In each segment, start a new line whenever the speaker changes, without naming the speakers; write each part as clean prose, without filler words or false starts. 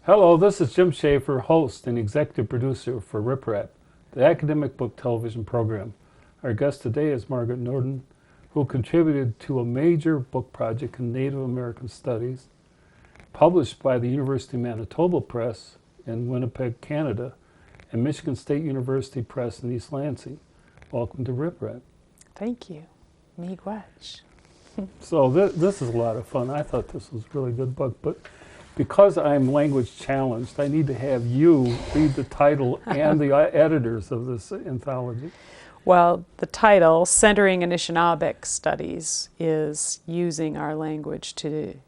Hello, this is Jim Schaefer, host and executive producer for Rip Rap, the academic book television program. Our guest today is Margaret Noodin, who contributed to a major book project in Native American Studies, published by the University of Manitoba Press in Winnipeg, Canada, and Michigan State University Press in East Lansing. Welcome to Rip Rap.
Thank you. Miigwech.
So this is a lot of fun. I thought this was a really good book, but because I'm language challenged, I need to have you read the title and the editors of this anthology.
Well, the title, Centering Anishinaabeg Studies, is using our language to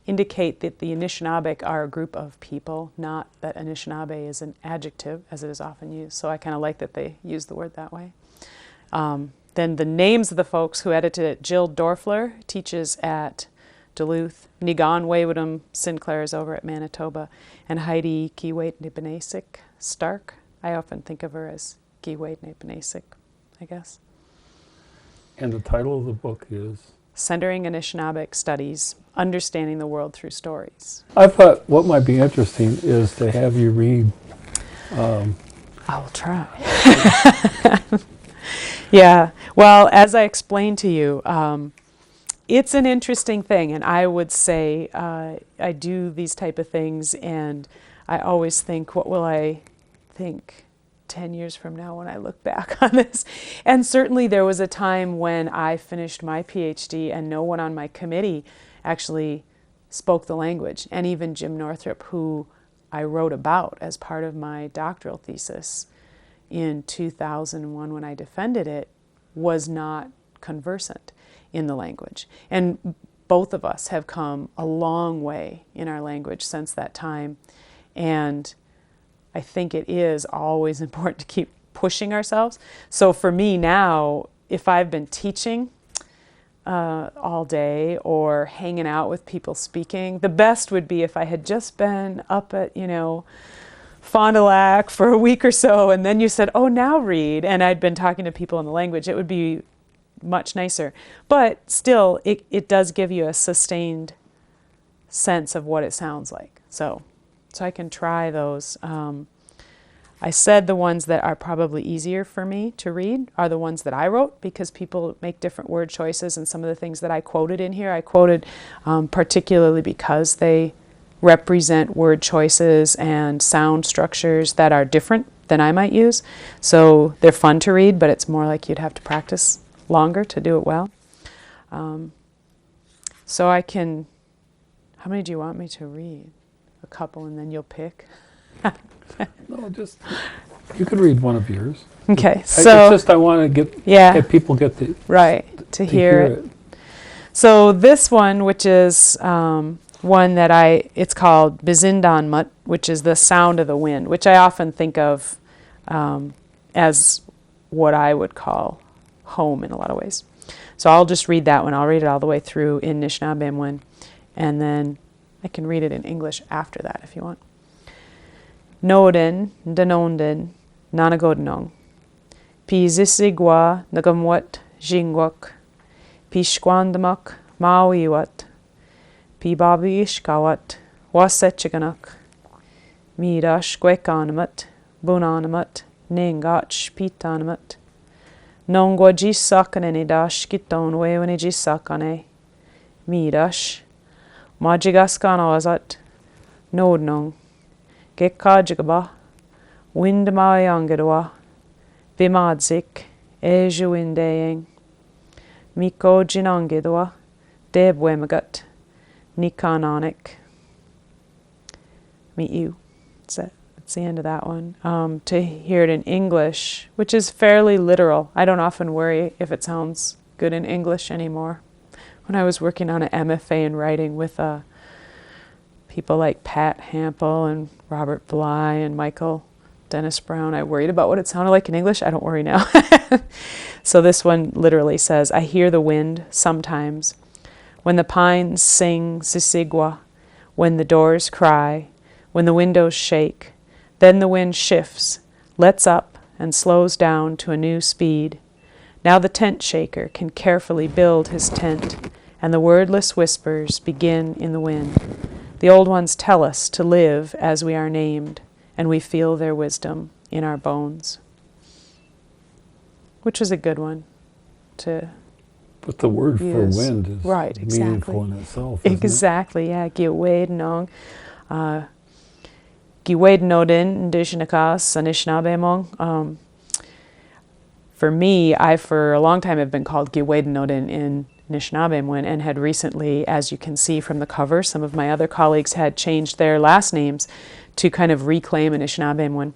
indicate that the Anishinaabeg are a group of people, not that Anishinaabe is an adjective, as it is often used. So I kind of like that they use the word that way. Then the names of the folks who edited it: Jill Dorfler teaches at Duluth, Nigan Waywardum Sinclair is over at Manitoba, and Heidi Kiwait-Nibenasik Stark. I often think of her as Kiwait-Nibenasik, I guess.
And the title of the book is?
Centering Anishinaabeg Studies, Understanding the World Through Stories.
I thought what might be interesting is to have you read.
I'll try. Yeah, well, as I explained to you, it's an interesting thing, and I would say I do these type of things, and I always think, what will I think 10 years from now when I look back on this? And certainly there was a time when I finished my PhD and no one on my committee actually spoke the language, and even Jim Northrup, who I wrote about as part of my doctoral thesis in 2001 when I defended it, was not conversant in the language. And both of us have come a long way in our language since that time. And I think it is always important to keep pushing ourselves. So for me now, if I've been teaching all day or hanging out with people speaking, the best would be if I had just been up at, Fond du Lac for a week or so, and then you said, oh, now read, and I'd been talking to people in the language. It would be much nicer. But still, it does give you a sustained sense of what it sounds like. So I can try those. I said the ones that are probably easier for me to read are the ones that I wrote, because people make different word choices, and some of the things that I quoted in here, I quoted particularly because they represent word choices and sound structures that are different than I might use. So they're fun to read, but it's more like you'd have to practice longer to do it well. So I can, how many do you want me to read? A couple, and then you'll pick?
No, just, you could read one of yours.
Okay,
so. It's just I want to have people get to,
to hear it. So this one, which is one that it's called Bizindanmut, which is the sound of the wind, which I often think of as what I would call home in a lot of ways. So I'll just read that one. I'll read it all the way through in Nishnabemwin, and then I can read it in English after that if you want. Noodin, Danondin, Nanagodnong, Pi Zisigwa, Nagamwat, Jingwak, Pi Shquandamak, Mawiwat, Pi Babi Ishkawat, Wasetchiganak, Midash Gwekanamat, Bunanamat, Ningach Pitanamat, Nongwa Jisakanidash Kiton Wewanijisakane, Midash, Majigaskanawazat, Nodnong, Gekajigaba, Windmayangedwa, Bimadzik, Ejuindeying, Miko Jinangedwa, Debwemagat, Nikanonik. Meet you. That's the end of that one. To hear it in English, which is fairly literal. I don't often worry if it sounds good in English anymore. When I was working on an MFA in writing with people like Pat Hampel and Robert Bly and Michael Dennis Brown, I worried about what it sounded like in English. I don't worry now. So this one literally says, I hear the wind sometimes, when the pines sing Sisigwa, when the doors cry, when the windows shake, then the wind shifts, lets up, and slows down to a new speed. Now the tent shaker can carefully build his tent, and the wordless whispers begin in the wind. The old ones tell us to live as we are named, and we feel their wisdom in our bones. Which is a good one to
But the word for
use.
wind is
Right,
meaningful
exactly.
in itself, isn't
Exactly, yeah. Giwade nong. Giwade Noodin, Ndishinakas, Anishinaabe mong. For me, I for a long time have been called Giwade Noodin in Anishinaabe and had recently, as you can see from the cover, some of my other colleagues had changed their last names to kind of reclaim Anishinaabe.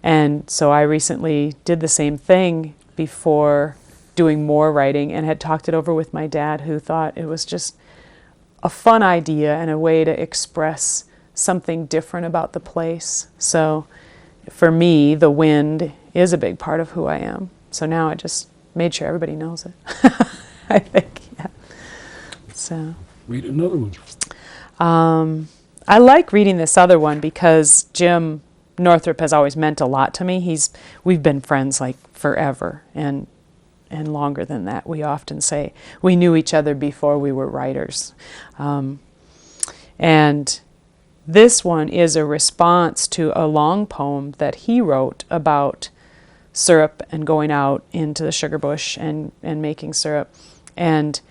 And so I recently did the same thing before doing more writing and had talked it over with my dad, who thought it was just a fun idea and a way to express something different about the place. So for me, the wind is a big part of who I am. So now I just made sure everybody knows it. I think, yeah. So
Read another one.
I like reading this other one because Jim Northrup has always meant a lot to me. We've been friends like forever and longer than that. We often say we knew each other before we were writers. And this one is a response to a long poem that he wrote about syrup and going out into the sugar bush and making syrup. And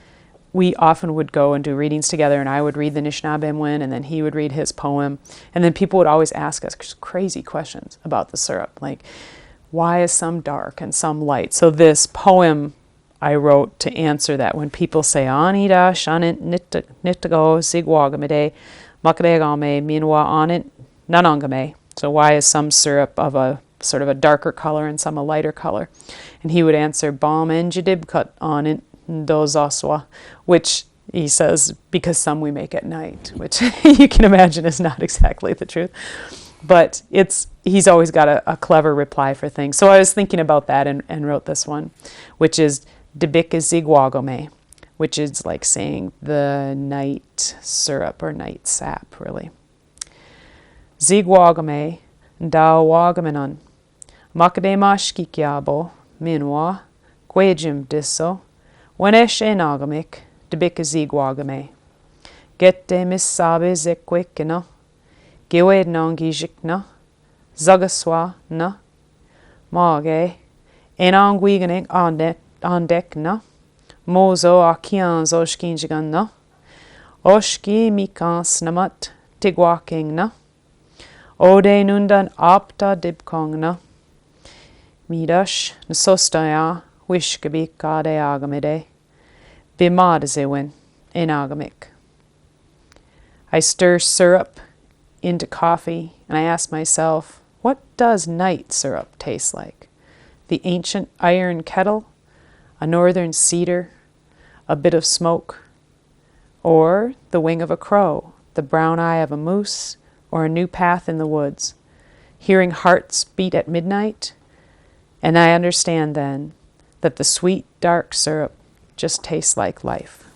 we often would go and do readings together, and I would read the Anishinaabe and then he would read his poem. And then people would always ask us crazy questions about the syrup, like, why is some dark and some light? So this poem I wrote to answer that when people say, Anida shanit nitago sigwagamide makadegame minwa anit nanongame. So why is some syrup of a sort of a darker color and some a lighter color? And he would answer, Bom enjidibkut anit dozaswa, which he says, because some we make at night, which you can imagine is not exactly the truth. But he's always got a clever reply for things. So I was thinking about that and wrote this one, which is Debika Zigwagome, which is like saying the night syrup or night sap, really. Zigwagome, Dawagamenon, Makademashkikyabo, Minwa, Gwejim disso, Wenesh enagamik, Debika Zigwagame. Gette missabe zekwikina, Giwed nongijikna, Zagaswa na, Mage, Enangwiganik andekna, Mozo akians oshkinjiganna, Oshki mikans namat tigwakingna, Ode nundan apta dibkongna, Midash nsostaya wishkabikade agamide, Bimadazewin enagamik. I stir syrup into coffee, and I ask myself, what does night syrup taste like? The ancient iron kettle, a northern cedar, a bit of smoke, or the wing of a crow, the brown eye of a moose, or a new path in the woods, hearing hearts beat at midnight, and I understand then that the sweet, dark syrup just tastes like life.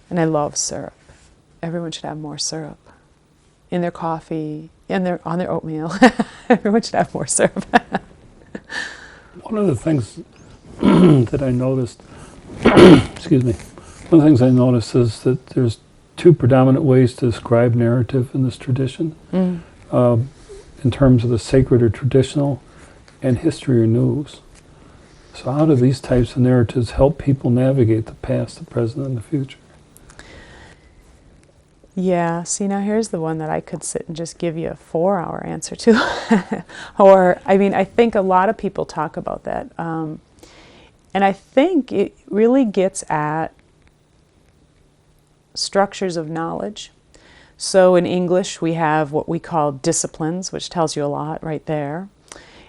And I love syrup. Everyone should have more syrup in their coffee, on their oatmeal. Everyone should have more syrup.
One of the things that I noticed, excuse me, one of the things I noticed is that there's two predominant ways to describe narrative in this tradition, in terms of the sacred or traditional and history or news. So how do these types of narratives help people navigate the past, the present, and the future?
Yeah, see, now here's the one that I could sit and just give you a 4-hour answer to. Or, I mean, I think a lot of people talk about that. And I think it really gets at structures of knowledge. So in English, we have what we call disciplines, which tells you a lot right there.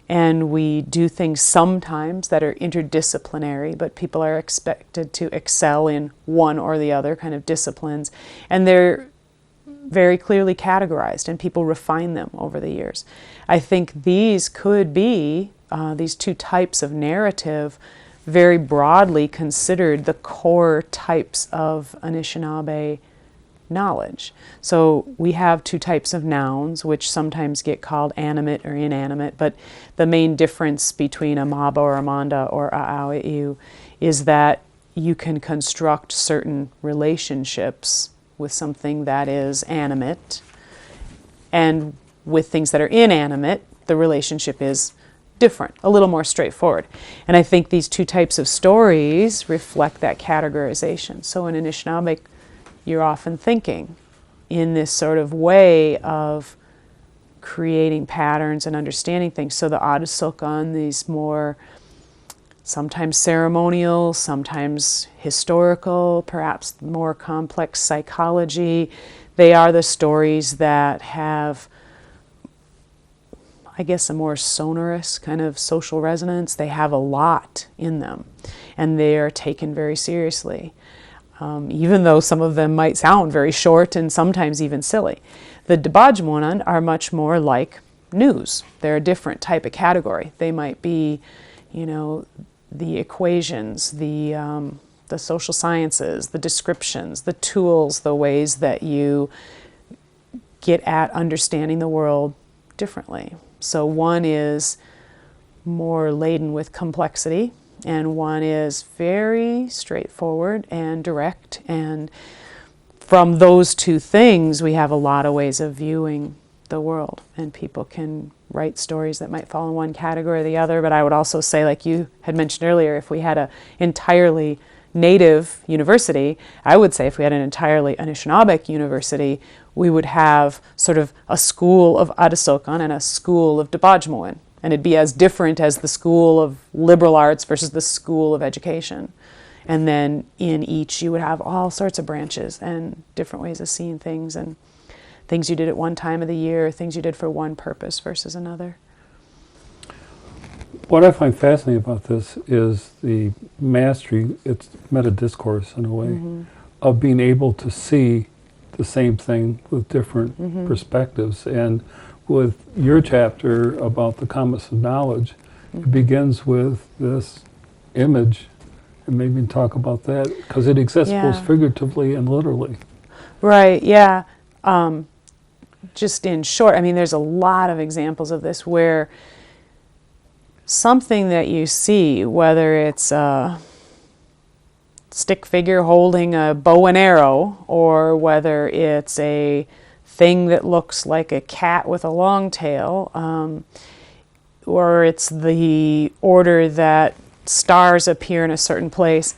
And we do things sometimes that are interdisciplinary, but people are expected to excel in one or the other kind of disciplines. And they're very clearly categorized, and people refine them over the years. I think these could be, these two types of narrative, very broadly considered the core types of Anishinaabe knowledge. So we have two types of nouns, which sometimes get called animate or inanimate, but the main difference between a maba or a manda or a auiu is that you can construct certain relationships with something that is animate, and with things that are inanimate, the relationship is different, a little more straightforward. And I think these two types of stories reflect that categorization. So in Anishinaabe, you're often thinking in this sort of way of creating patterns and understanding things. So the Adisokon, these more sometimes ceremonial, sometimes historical, perhaps more complex psychology, they are the stories that have, I guess, a more sonorous kind of social resonance. They have a lot in them, and they are taken very seriously, even though some of them might sound very short and sometimes even silly. The Debajmonan are much more like news. They're a different type of category. They might be, the equations, the social sciences, the descriptions, the tools, the ways that you get at understanding the world differently. So one is more laden with complexity, and one is very straightforward and direct. And from those two things, we have a lot of ways of viewing the world, and people can write stories that might fall in one category or the other. But I would also say, like you had mentioned earlier, if we had an entirely native university, I would say if we had an entirely Anishinaabeg university, we would have sort of a school of Adisokon and a school of Debajmoan. And it'd be as different as the school of liberal arts versus the school of education. And then in each you would have all sorts of branches and different ways of seeing things, and things you did at one time of the year, things you did for one purpose versus another.
What I find fascinating about this is the mastery, it's meta-discourse in a way, of being able to see the same thing with different perspectives. And with your chapter about the comets of knowledge, it begins with this image, and maybe we can talk about that, because it exists both figuratively and literally.
Right, yeah. Just in short, I mean, there's a lot of examples of this where something that you see, whether it's a stick figure holding a bow and arrow, or whether it's a thing that looks like a cat with a long tail, or it's the order that stars appear in a certain place,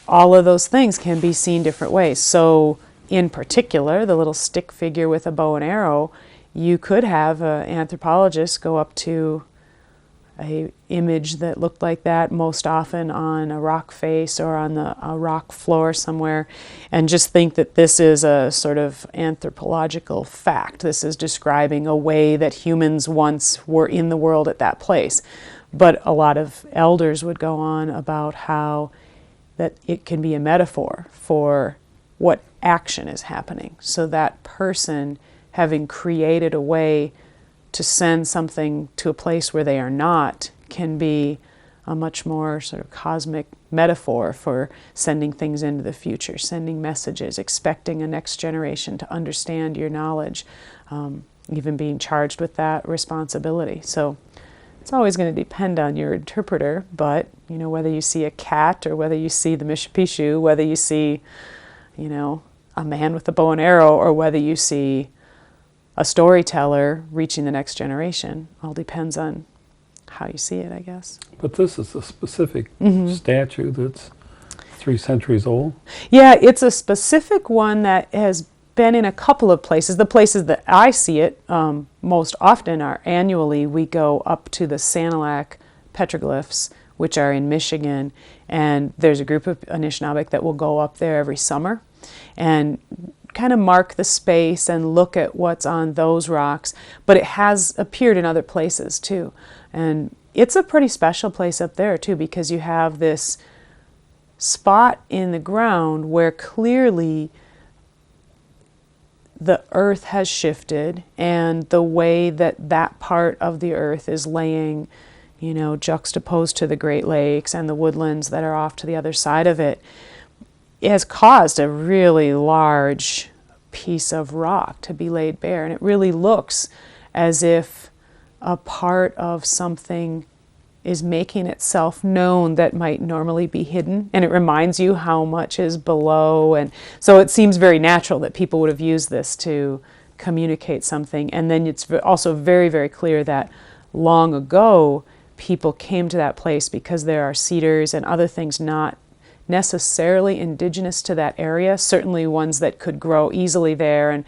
all of those things can be seen different ways. So in particular, the little stick figure with a bow and arrow, you could have an anthropologist go up to a image that looked like that, most often on a rock face or on a rock floor somewhere, and just think that this is a sort of anthropological fact. This is describing a way that humans once were in the world at that place. But a lot of elders would go on about how that it can be a metaphor for what action is happening. So that person, having created a way to send something to a place where they are not, can be a much more sort of cosmic metaphor for sending things into the future, sending messages, expecting a next generation to understand your knowledge, even being charged with that responsibility. So it's always going to depend on your interpreter, but whether you see a cat or whether you see the Mishipishu, whether you see a man with a bow and arrow, or whether you see a storyteller reaching the next generation, all depends on how you see it, I guess.
But this is a specific statue that's 3 centuries old.
Yeah, it's a specific one that has been in a couple of places. The places that I see it most often are annually. We go up to the Sanilac petroglyphs, which are in Michigan, and there's a group of Anishinaabeg that will go up there every summer and kind of mark the space and look at what's on those rocks. But it has appeared in other places too. And it's a pretty special place up there too, because you have this spot in the ground where clearly the earth has shifted, and the way that that part of the earth is laying, juxtaposed to the Great Lakes and the woodlands that are off to the other side of it, it has caused a really large piece of rock to be laid bare. And it really looks as if a part of something is making itself known that might normally be hidden, and it reminds you how much is below. And so it seems very natural that people would have used this to communicate something. And then it's also very, very clear that long ago people came to that place because there are cedars and other things not necessarily indigenous to that area, certainly ones that could grow easily there and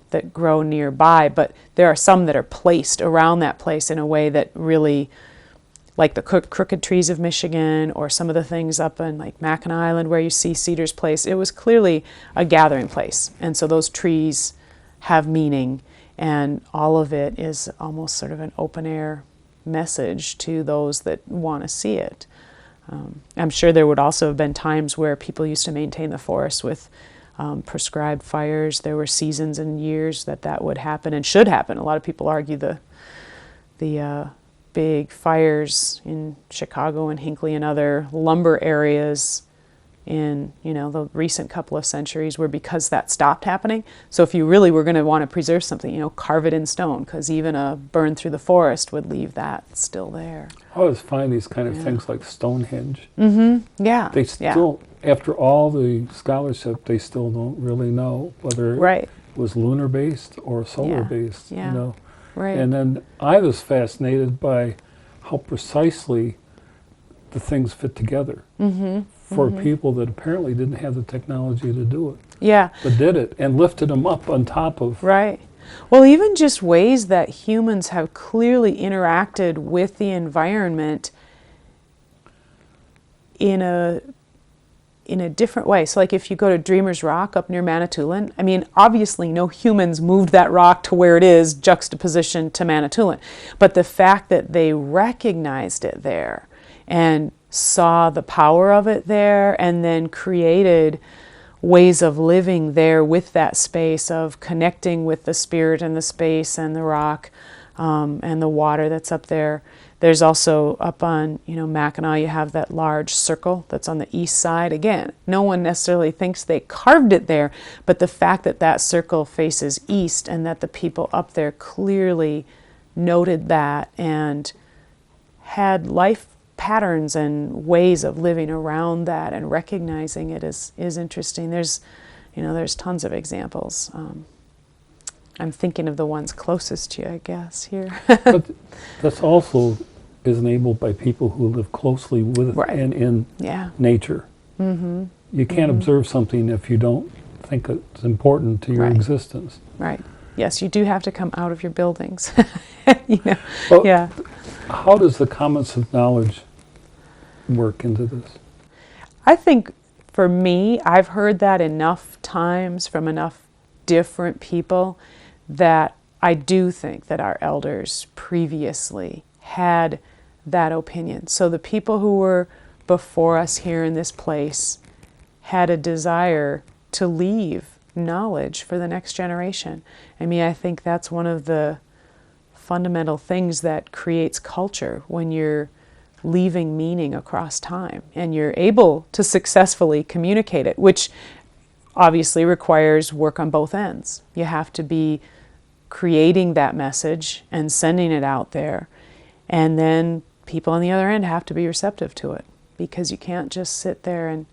that grow nearby, but there are some that are placed around that place in a way that really, like the crooked trees of Michigan, or some of the things up in like Mackinac Island where you see cedars placed, it was clearly a gathering place. And so those trees have meaning, and all of it is almost sort of an open air message to those that want to see it. I'm sure there would also have been times where people used to maintain the forest with prescribed fires. There were seasons and years that would happen and should happen. A lot of people argue the big fires in Chicago and Hinckley and other lumber areas in the recent couple of centuries were because that stopped happening. So if you really were going to want to preserve something, carve it in stone, because even a burn through the forest would leave that still there.
I always find these kind of things like Stonehenge.
Mm-hmm. Yeah.
They still, after all the scholarship, they still don't really know whether it was lunar based or solar based.
Yeah. Right.
And then I was fascinated by how precisely the things fit together. Mm-hmm. For people that apparently didn't have the technology to do it. Yeah. But did it and lifted them up on top of.
Right. Well, even just ways that humans have clearly interacted with the environment in a different way. So like if you go to Dreamer's Rock up near Manitoulin, I mean, obviously no humans moved that rock to where it is juxtaposition to Manitoulin. But the fact that they recognized it there and saw the power of it there, and then created ways of living there with that space, of connecting with the spirit and the space and the rock and the water that's up there. There's also up on Mackinac, you have that large circle that's on the east side. Again, no one necessarily thinks they carved it there, but the fact that that circle faces east and that the people up there clearly noted that and had life patterns and ways of living around that and recognizing it is interesting. There's tons of examples. I'm thinking of the ones closest to you, I guess, here.
But that's also is enabled by people who live closely with and in nature. Mm-hmm. You can't observe something if you don't think it's important to your existence.
Right. Yes, you do have to come out of your buildings.
Well, how does the Commons of Knowledge work into this?
I think for me, I've heard that enough times from enough different people that I do think that our elders previously had that opinion. So the people who were before us here in this place had a desire to leave knowledge for the next generation. I mean, I think that's one of the fundamental things that creates culture, when you're leaving meaning across time and you're able to successfully communicate it, which obviously requires work on both ends. You have to be creating that message and sending it out there, and then people on the other end have to be receptive to it, because you can't just sit there and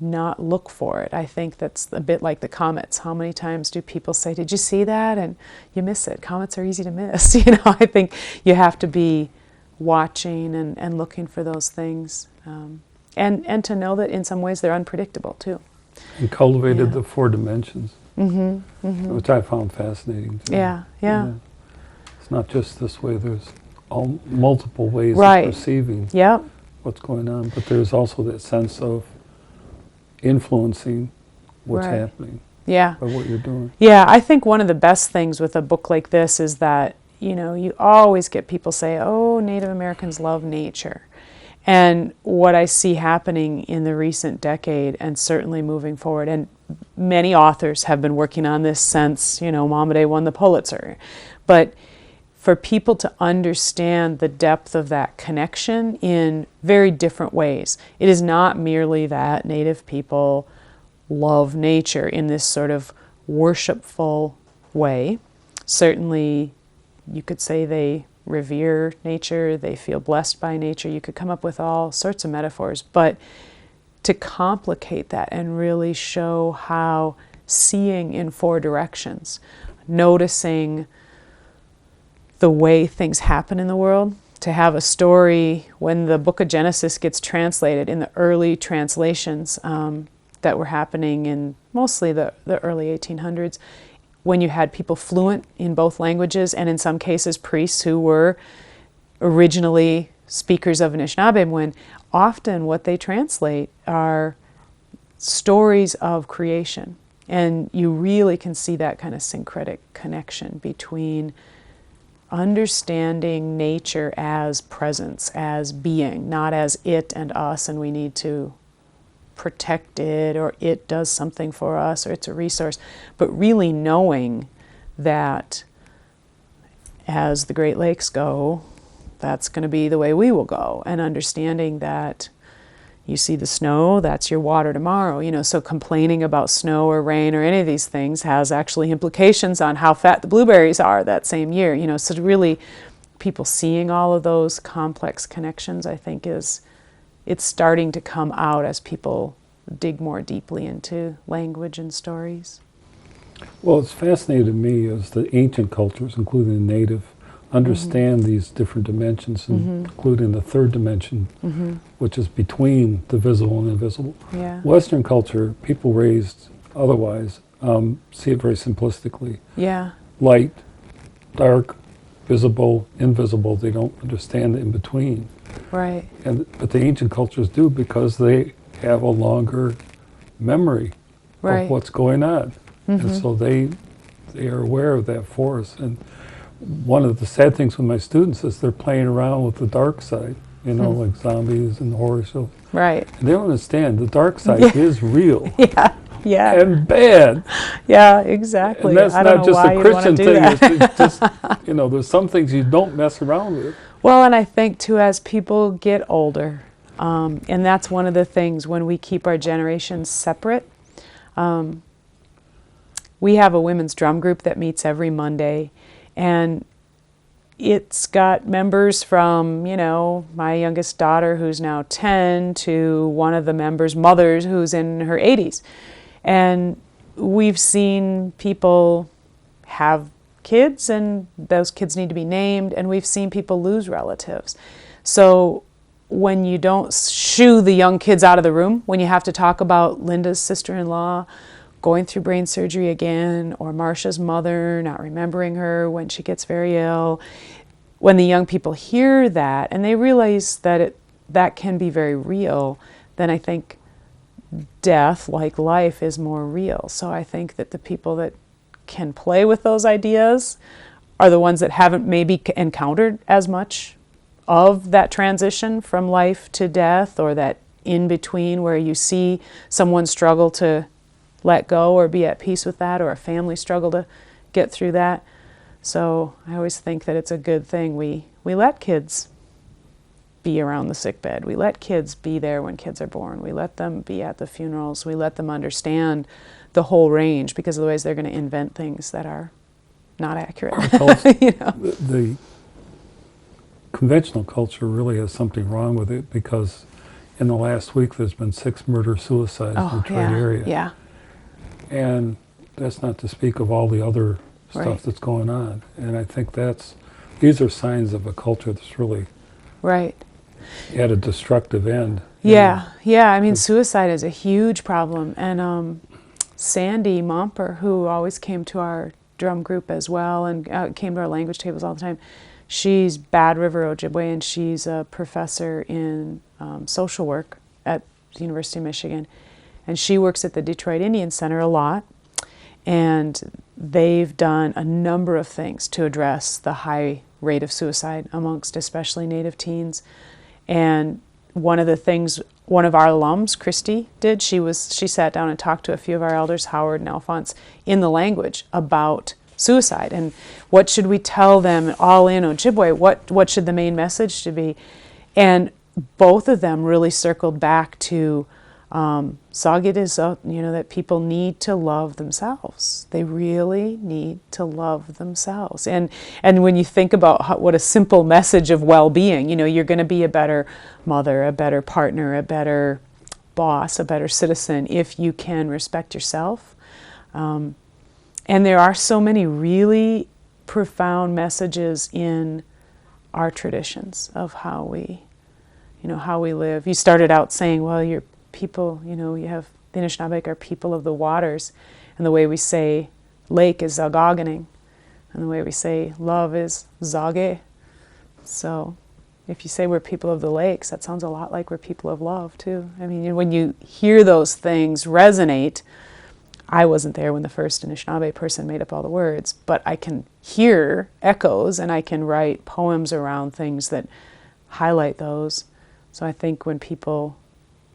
not look for it. I think that's a bit like the comets. How many times do people say, "Did you see that?" and you miss it? Comets are easy to miss. I think you have to be watching and looking for those things, and to know that in some ways they're unpredictable too.
And cultivated the four dimensions, which I found fascinating too.
Yeah.
It's not just this way. There's multiple ways of perceiving what's going on, but there's also that sense of influencing what's happening by what you're doing.
Yeah, I think one of the best things with a book like this is that you always get people say, "Oh, Native Americans love nature." And what I see happening in the recent decade, and certainly moving forward, and many authors have been working on this since, Momaday won the Pulitzer. But for people to understand the depth of that connection in very different ways. It is not merely that Native people love nature in this sort of worshipful way. Certainly, you could say they revere nature, they feel blessed by nature. You could come up with all sorts of metaphors, but to complicate that and really show how seeing in four directions, noticing the way things happen in the world, to have a story when the book of Genesis gets translated in the early translations that were happening in mostly the early 1800s, when you had people fluent in both languages, and in some cases priests who were originally speakers of Anishinaabe, when often what they translate are stories of creation. And you really can see that kind of syncretic connection between understanding nature as presence, as being, not as it and us, and we need to protect it, or it does something for us, or it's a resource, but really knowing that as the Great Lakes go, that's going to be the way we will go, and understanding that you see the snow, that's your water tomorrow. You know, so complaining about snow or rain or any of these things has actually implications on how fat the blueberries are that same year. You know, so really people seeing all of those complex connections, I think it's starting to come out as people dig more deeply into language and stories.
Well, it's fascinating to me as the ancient cultures, including the native, understand these different dimensions, including the third dimension, which is between the visible and invisible.
Yeah.
Western culture, people raised otherwise, see it very simplistically.
Yeah.
Light, dark, visible, invisible, they don't understand the in-between.
Right.
But the ancient cultures do, because they have a longer memory
Right.
of what's going on. And so they are aware of that force. And one of the sad things with my students is they're playing around with the dark side, you know, like zombies and horror shows.
Right.
And they don't understand the dark side is real
Yeah.
and bad.
Yeah, exactly.
And that's
I don't
not
know
just
why
a
you'd
Christian
want to do
thing.
that.
It's just, you know, there's some things you don't mess around with.
Well, and I think too, as people get older, and that's one of the things when we keep our generations separate. We have a women's drum group that meets every Monday, and it's got members from, you know, my youngest daughter who's now 10 to one of the members' mothers who's in her 80s. And we've seen people have kids and those kids need to be named, and we've seen people lose relatives. So when you don't shoo the young kids out of the room, when you have to talk about Linda's sister-in-law going through brain surgery again, or Marcia's mother, not remembering her when she gets very ill, when the young people hear that and they realize that that can be very real, then I think death, like life, is more real. So I think that the people that can play with those ideas are the ones that haven't maybe encountered as much of that transition from life to death, or that in between where you see someone struggle to let go or be at peace with that, or a family struggle to get through that. So I always think that it's a good thing we let kids be around the sickbed. We let kids be there when kids are born. We let them be at the funerals. We let them understand the whole range, because otherwise they're going to invent things that are not accurate. You know?
The conventional culture really has something wrong with it, because in the last week there's been 6 murder-suicides in the Detroit area.
Yeah.
And that's not to speak of all the other stuff
Right.
that's going on. And I think these are signs of a culture that's really
Right.
at a destructive end.
Yeah. I mean, suicide is a huge problem. And Sandy Momper, who always came to our drum group as well and came to our language tables all the time, she's Bad River Ojibwe, and she's a professor in social work at the University of Michigan. And she works at the Detroit Indian Center a lot. And they've done a number of things to address the high rate of suicide amongst especially Native teens. And one of the things one of our alums, Christy, did, she sat down and talked to a few of our elders, Howard and Alphonse, in the language about suicide and what should we tell them all in Ojibwe, what should the main message to be. And both of them really circled back to Sagit is, that people need to love themselves. They really need to love themselves. And when you think about what a simple message of well-being, you're going to be a better mother, a better partner, a better boss, a better citizen if you can respect yourself. And there are so many really profound messages in our traditions of how we live. You started out saying, well, you're people, you have the Anishinaabe are people of the waters, and the way we say lake is Zagagening, and the way we say love is Zage. So if you say we're people of the lakes, that sounds a lot like we're people of love too. I mean, when you hear those things resonate, I wasn't there when the first Anishinaabe person made up all the words, but I can hear echoes and I can write poems around things that highlight those. So I think when people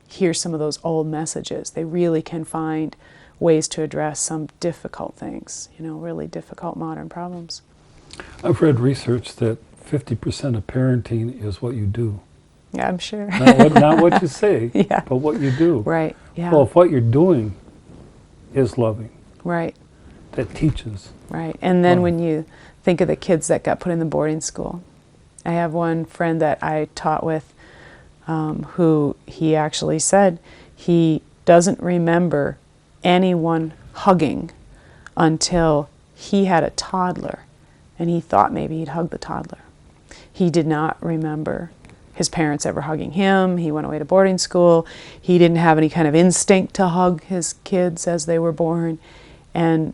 hear some of those old messages, they really can find ways to address some difficult things, really difficult modern problems.
I've read research that 50% of parenting is what you do.
Yeah, I'm sure.
Not what you say,
yeah.
but what you do.
Right, yeah.
Well, if what you're doing is loving,
right,
that teaches.
Right, and then when you think of the kids that got put in the boarding school, I have one friend that I taught with who he actually said he doesn't remember anyone hugging until he had a toddler, and he thought maybe he'd hug the toddler. He did not remember his parents ever hugging him. He went away to boarding school. He didn't have any kind of instinct to hug his kids as they were born. And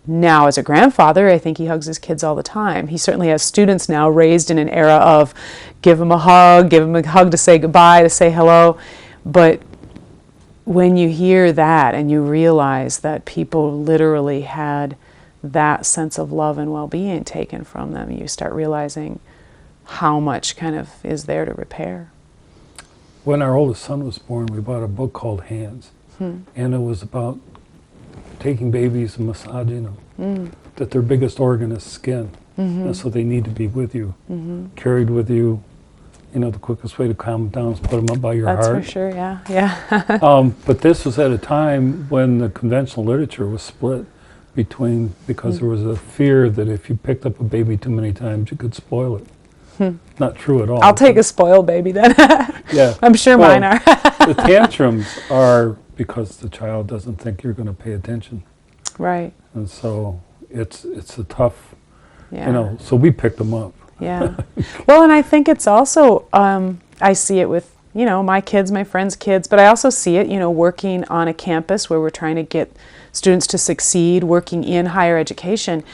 now as a grandfather, I think he hugs his kids all the time. He certainly has students now raised in an era of give them a hug to say goodbye, to say hello. But when you hear that and you realize that people literally had that sense of love and well-being taken from them, you start realizing how much kind of is there to repair.
When our oldest son was born, we bought a book called Hands. And it was about taking babies and massaging them. That their biggest organ is skin. And so they need to be with you, carried with you. The quickest way to calm them down is put them up by your heart.
That's for sure, yeah.
But this was at a time when the conventional literature was split because there was a fear that if you picked up a baby too many times, you could spoil it. Not true at all.
I'll take a spoiled baby then.
Yeah.
I'm sure mine are.
The tantrums are because the child doesn't think you're going to pay attention.
Right.
And so it's a tough,
Yeah.
so we picked them up.
Yeah. Well, and I think it's also, I see it with, my kids, my friends' kids, but I also see it, working on a campus where we're trying to get students to succeed, working in higher education.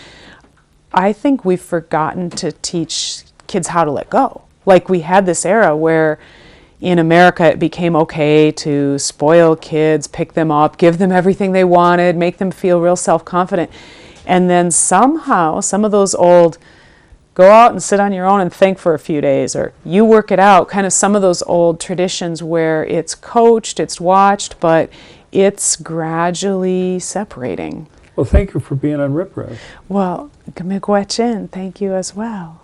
I think we've forgotten to teach kids how to let go. Like we had this era where in America it became okay to spoil kids, pick them up, give them everything they wanted, make them feel real self-confident. And then somehow some of those old go out and sit on your own and think for a few days, or you work it out, kind of some of those old traditions where it's coached, it's watched, but it's gradually separating.
Well, thank you for being on Rip Rap.
Well, Miigwetchin, thank you as well.